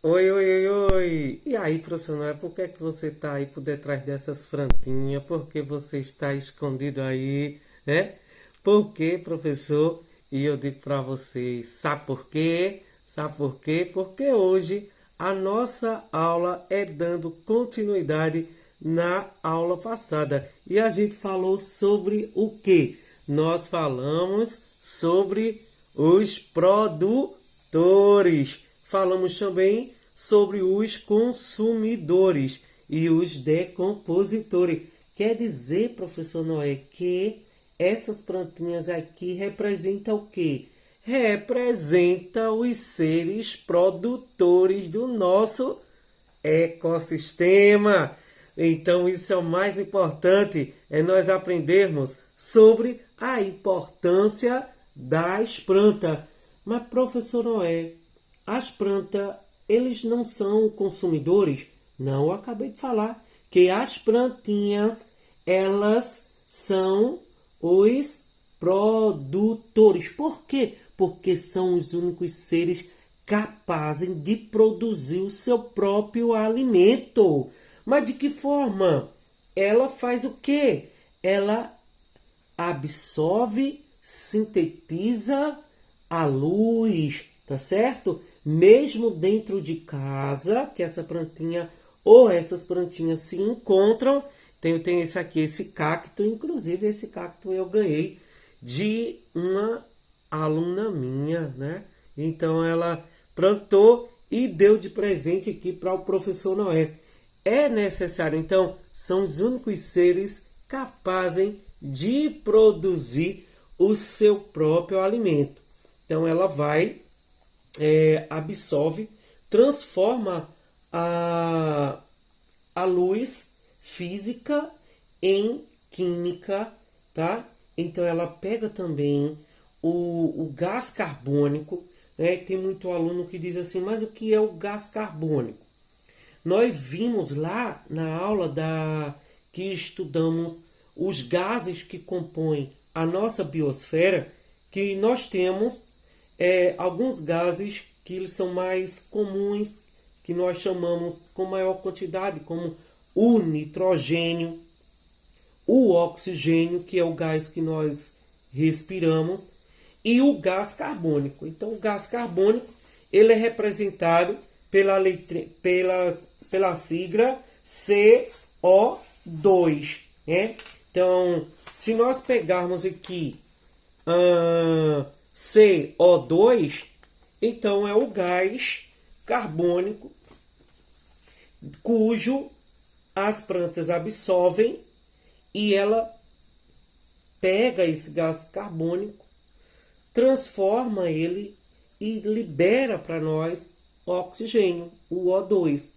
Oi, oi, oi, oi! E aí, professor, por que é que você está aí por detrás dessas plantinhas? Por que você está escondido aí, né? Por que, professor? E eu digo para vocês, sabe por quê? Sabe por quê? Porque hoje a nossa aula é dando continuidade na aula passada. E a gente falou sobre o quê? Nós falamos sobre os produtores. Falamos também sobre os consumidores e os decompositores. Quer dizer, professor Noé, que essas plantinhas aqui representam o quê? Representa os seres produtores do nosso ecossistema. Então, isso é o mais importante, é nós aprendermos sobre a importância das plantas. Mas, professor Noé, as plantas, eles não são consumidores? Não, eu acabei de falar que as plantinhas, elas são os produtores. Por quê? Porque são os únicos seres capazes de produzir o seu próprio alimento. Mas de que forma? Ela faz o quê? Ela absorve, sintetiza a luz, tá certo? Mesmo dentro de casa, que essa plantinha ou essas plantinhas se encontram. Tem esse aqui, esse cacto, inclusive esse cacto eu ganhei de uma aluna minha, né? Então ela plantou e deu de presente aqui para o professor Noé. É necessário, então, são os únicos seres capazes de produzir o seu próprio alimento. Então ela vai, absorve, transforma a luz física em química, tá? Então ela pega também o gás carbônico, né? Tem muito aluno que diz assim, mas o que é o gás carbônico? Nós vimos lá na aula que estudamos os gases que compõem a nossa biosfera, que nós temos alguns gases que eles são mais comuns, que nós chamamos com maior quantidade, como o nitrogênio, o oxigênio, que é o gás que nós respiramos, e o gás carbônico. Então, o gás carbônico ele é representado pela sigla CO2. Né? Então, se nós pegarmos aqui CO2, então é o gás carbônico cujo as plantas absorvem e ela pega esse gás carbônico, transforma ele e libera para nós oxigênio, o O2.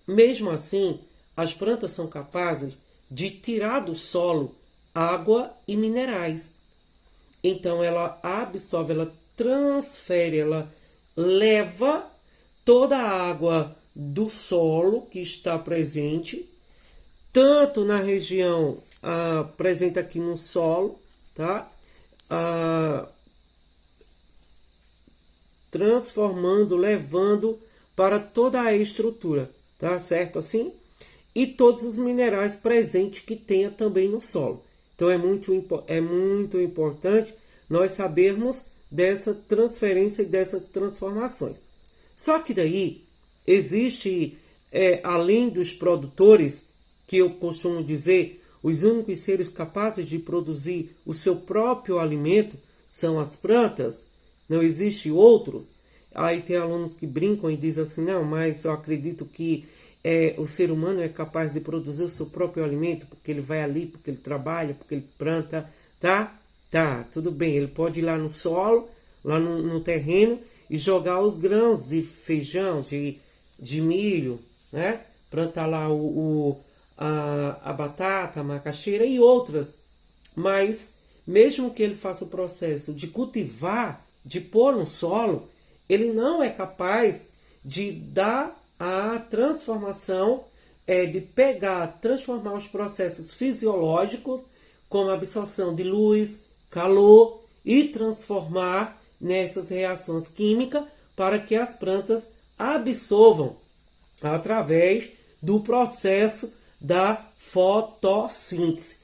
Mesmo assim, as plantas são capazes de tirar do solo água e minerais. Então ela absorve, ela transfere, ela leva toda a água do solo que está presente, tanto na região presente aqui no solo, tá? Transformando, levando para toda a estrutura, tá certo assim? E todos os minerais presentes que tenha também no solo. Então é muito importante nós sabermos dessa transferência e dessas transformações. Só que daí existe, além dos produtores, que eu costumo dizer, os únicos seres capazes de produzir o seu próprio alimento são as plantas, não existe outros. Aí tem alunos que brincam e dizem assim, não, mas eu acredito que o ser humano é capaz de produzir o seu próprio alimento, porque ele vai ali, porque ele trabalha, porque ele planta, tá? Tá, tudo bem, ele pode ir lá no solo, lá no terreno, e jogar os grãos de feijão, de milho, né? Plantar lá a batata, a macaxeira e outras. Mas, mesmo que ele faça o processo de cultivar, de pôr no solo, ele não é capaz de dar a transformação, de pegar, transformar os processos fisiológicos, como a absorção de luz, calor, e transformar nessas reações químicas para que as plantas absorvam através do processo da fotossíntese.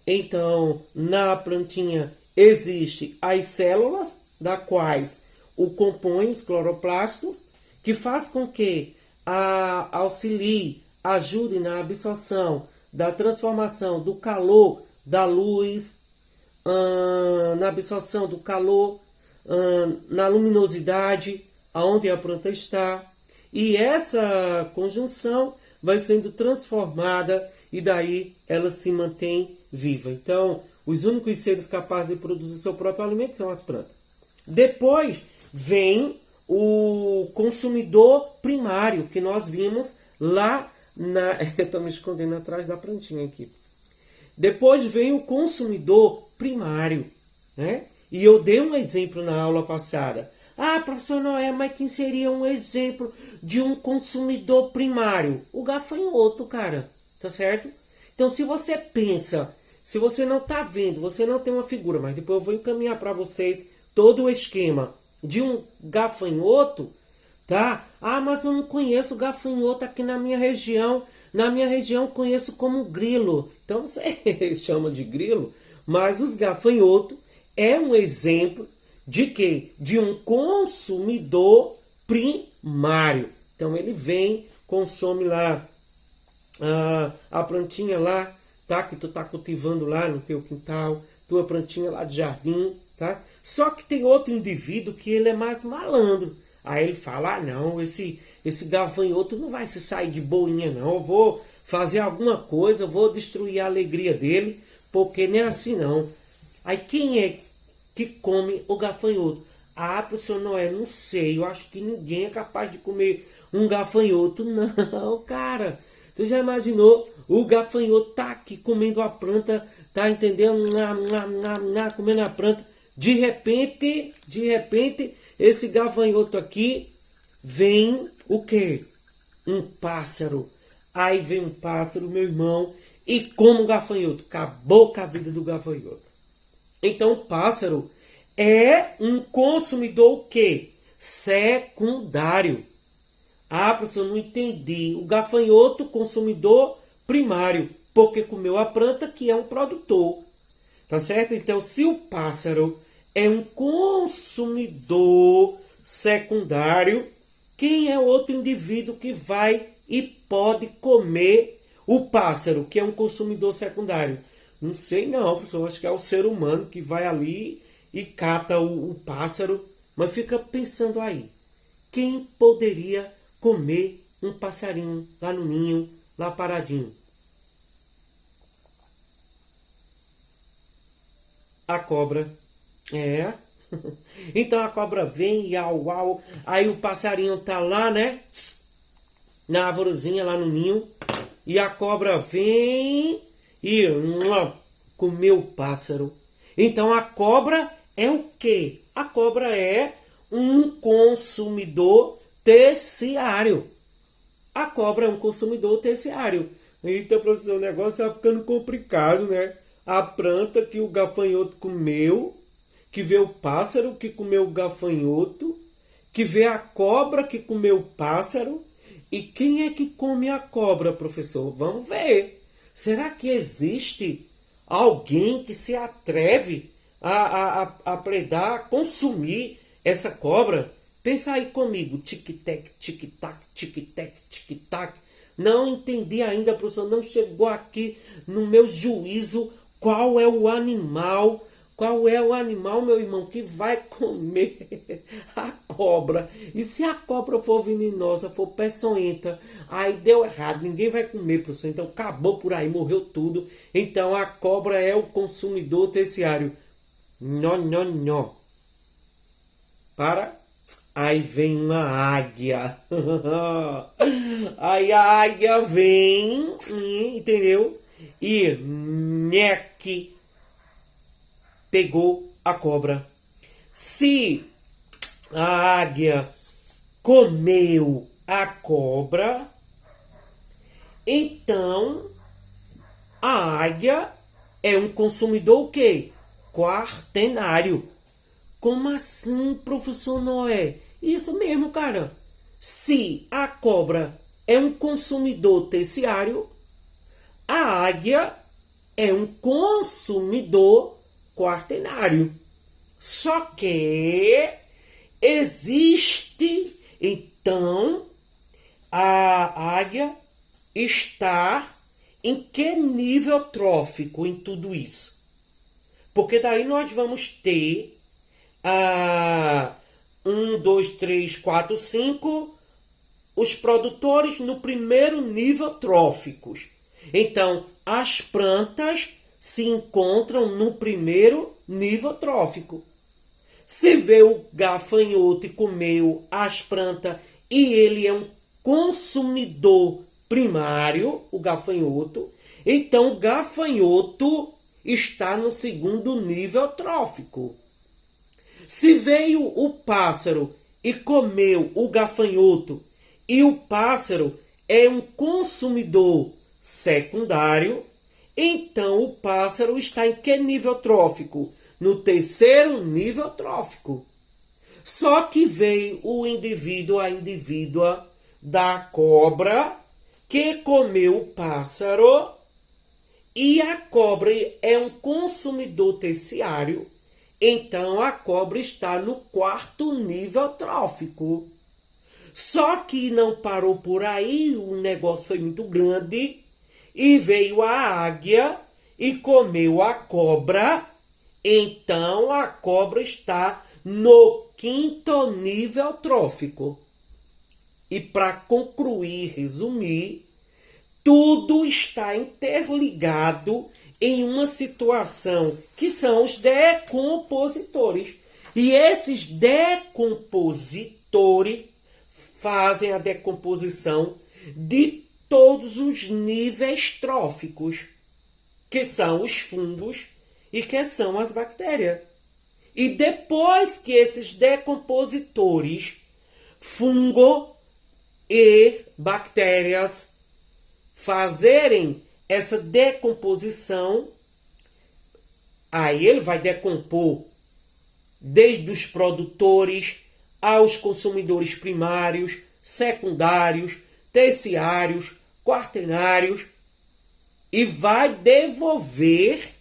Então, na plantinha existem as células, da quais o compõem os cloroplastos, que faz com que auxilie, ajude na absorção da transformação do calor da luz, na absorção do calor, na luminosidade aonde a planta está, e essa conjunção vai sendo transformada e daí ela se mantém viva. Então, os únicos seres capazes de produzir seu próprio alimento são as plantas. Depois vem o consumidor primário, que nós vimos lá na... Eu estou me escondendo atrás da plantinha aqui. Depois vem o consumidor primário, né? E eu dei um exemplo na aula passada. Ah, professor Noé, mas quem seria um exemplo de um consumidor primário? O gafanhoto, cara. Tá certo? Então, se você pensa, se você não tá vendo, você não tem uma figura, mas depois eu vou encaminhar para vocês todo o esquema de um gafanhoto, tá? Ah, mas eu não conheço gafanhoto aqui na minha região. Na minha região conheço como grilo. Então, você chama de grilo, mas os gafanhotos é um exemplo de quê? De um consumidor primário. Então ele vem, consome lá a plantinha lá, tá? Que tu tá cultivando lá no teu quintal, tua plantinha lá de jardim, tá? Só que tem outro indivíduo que ele é mais malandro. Aí ele fala, ah não, esse gafanhoto não vai se sair de boinha não, eu vou fazer alguma coisa, eu vou destruir a alegria dele, porque nem é assim não. Aí quem é que come o gafanhoto? Ah, professor Noé, não sei, eu acho que ninguém é capaz de comer um gafanhoto. Não, cara. Tu já imaginou? O gafanhoto tá aqui comendo a planta, tá entendendo? Comendo a planta. De repente, esse gafanhoto aqui vem o quê? Um pássaro. Aí vem um pássaro, meu irmão, e come o gafanhoto. Acabou com a vida do gafanhoto. Então, o pássaro é um consumidor o quê? Secundário. Ah, professor, não entendi. O gafanhoto, consumidor primário, porque comeu a planta, que é um produtor. Tá certo? Então, se o pássaro é um consumidor secundário, quem é outro indivíduo que vai e pode comer o pássaro, que é um consumidor secundário? Não sei não, professor. Acho que é o ser humano que vai ali e cata o pássaro. Mas fica pensando aí. Quem poderia comer um passarinho lá no ninho, lá paradinho? A cobra. É. Então a cobra vem e au. Aí o passarinho tá lá, né? Na arvorezinha, lá no ninho. E a cobra vem e comeu o pássaro. Então a cobra é o quê? A cobra é um consumidor terciário. A cobra é um consumidor terciário. Eita, professor, o negócio tá ficando complicado, né? A planta que o gafanhoto comeu, que vê o pássaro que comeu o gafanhoto, que vê a cobra que comeu o pássaro. E quem é que come a cobra, professor? Vamos ver. Será que existe alguém que se atreve a predar, a consumir essa cobra? Pensa aí comigo. Tic-tac, tic-tac, tic-tac, tic-tac. Não entendi ainda, professor. Não chegou aqui no meu juízo qual é o animal. Qual é o animal, meu irmão, que vai comer a cobra? E se a cobra for venenosa, for peçonhenta, aí deu errado, ninguém vai comer, professor. Então acabou por aí, morreu tudo. Então a cobra é o consumidor terciário. Não. Para. Aí vem uma águia. Aí a águia vem, entendeu? E meque. Pegou a cobra. Se a águia comeu a cobra, então a águia é um consumidor o quê? Quaternário. Como assim, professor Noé? Isso mesmo, cara. Se a cobra é um consumidor terciário, a águia é um consumidor quaternário. Só que existe, então, a águia está em que nível trófico em tudo isso? Porque daí nós vamos ter 1, 2, 3, 4, 5 os produtores no primeiro nível tróficos. Então, as plantas se encontram no primeiro nível trófico. Se veio o gafanhoto e comeu as plantas e ele é um consumidor primário, o gafanhoto, então o gafanhoto está no segundo nível trófico. Se veio o pássaro e comeu o gafanhoto e o pássaro é um consumidor secundário, então o pássaro está em que nível trófico? No terceiro nível trófico. Só que veio o indivíduo, a indivídua da cobra que comeu o pássaro e a cobra é um consumidor terciário, então a cobra está no quarto nível trófico. Só que não parou por aí, o negócio foi muito grande e veio a águia e comeu a cobra, então a cobra está no quinto nível trófico. E para concluir, resumir, tudo está interligado em uma situação que são os decompositores. E esses decompositores fazem a decomposição de todos os níveis tróficos, que são os fungos e que são as bactérias. E depois que esses decompositores, fungo e bactérias, fazerem essa decomposição, aí ele vai decompor desde os produtores aos consumidores primários, secundários, terciários, quaternários, e vai devolver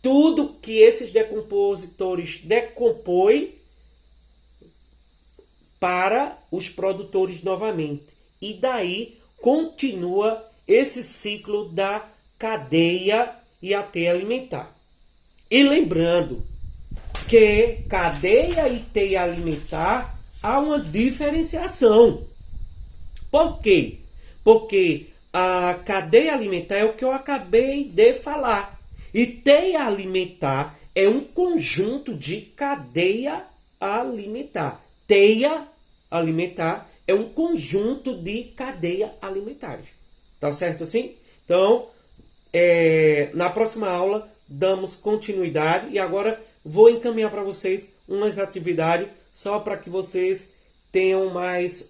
tudo que esses decompositores decompõem para os produtores novamente. E daí continua esse ciclo da cadeia e até alimentar. E lembrando que cadeia e teia alimentar há uma diferenciação. Por quê? Porque a cadeia alimentar é o que eu acabei de falar. E teia alimentar é um conjunto de cadeia alimentar. Teia alimentar é um conjunto de cadeia alimentares. Tá certo assim? Então, na próxima aula, damos continuidade. E agora vou encaminhar para vocês umas atividades só para que vocês tenham mais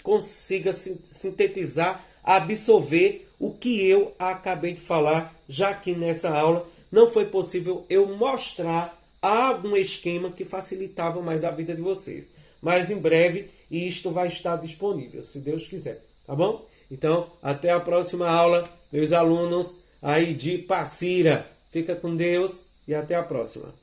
consiga sintetizar, absorver o que eu acabei de falar, já que nessa aula não foi possível eu mostrar algum esquema que facilitava mais a vida de vocês. Mas em breve isto vai estar disponível, se Deus quiser, tá bom? Então, até a próxima aula, meus alunos aí de Passira. Fica com Deus e até a próxima.